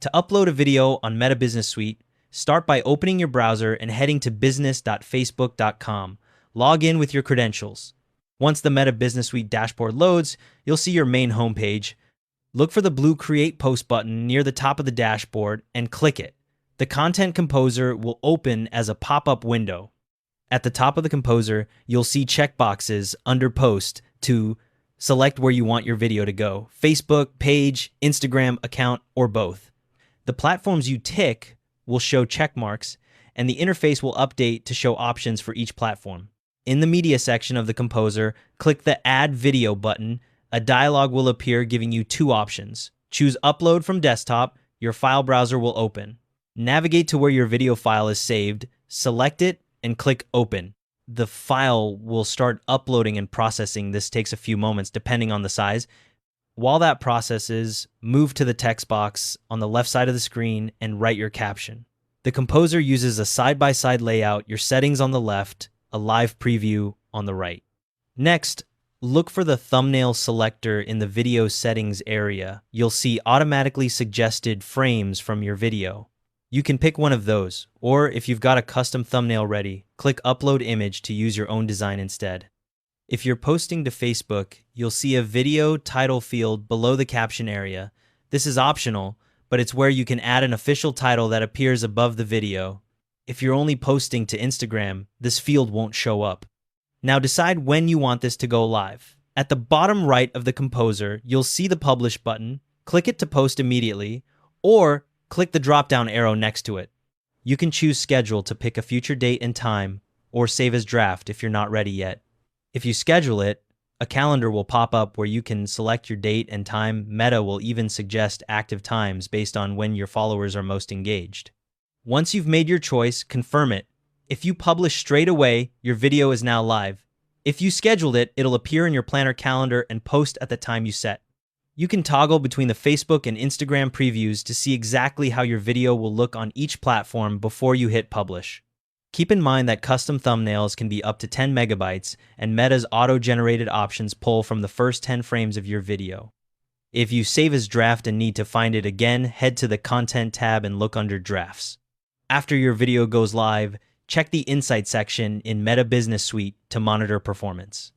To upload a video on Meta Business Suite, start by opening your browser and heading to business.facebook.com. Log in with your credentials. Once the Meta Business Suite dashboard loads, you'll see your main homepage. Look for the blue Create Post button near the top of the dashboard and click it. The Content Composer will open as a pop-up window. At the top of the Composer, you'll see checkboxes under Post to select where you want your video to go: Facebook, page, Instagram, account, or both. The platforms you tick will show check marks, and the interface will update to show options for each platform. In the media section of the Composer, click the Add Video button. A dialog will appear giving you two options. Choose Upload from Desktop. Your file browser will open. Navigate to where your video file is saved, select it, and click Open. The file will start uploading and processing. This takes a few moments depending on the size. While that processes, move to the text box on the left side of the screen and write your caption. The Composer uses a side-by-side layout, your settings on the left, a live preview on the right. Next, look for the thumbnail selector in the video settings area. You'll see automatically suggested frames from your video. You can pick one of those, or if you've got a custom thumbnail ready, click Upload Image to use your own design instead. If you're posting to Facebook, you'll see a video title field below the caption area. This is optional, but it's where you can add an official title that appears above the video. If you're only posting to Instagram, this field won't show up. Now decide when you want this to go live. At the bottom right of the Composer, you'll see the Publish button. Click it to post immediately, or click the drop-down arrow next to it. You can choose Schedule to pick a future date and time, or Save as Draft if you're not ready yet. If you schedule it, a calendar will pop up where you can select your date and time. Meta will even suggest active times based on when your followers are most engaged. Once you've made your choice, confirm it. If you publish straight away, your video is now live. If you scheduled it, it'll appear in your planner calendar and post at the time you set. You can toggle between the Facebook and Instagram previews to see exactly how your video will look on each platform before you hit publish. Keep in mind that custom thumbnails can be up to 10 megabytes, and Meta's auto-generated options pull from the first 10 frames of your video. If you save as draft and need to find it again, head to the Content tab and look under Drafts. After your video goes live, check the Insight section in Meta Business Suite to monitor performance.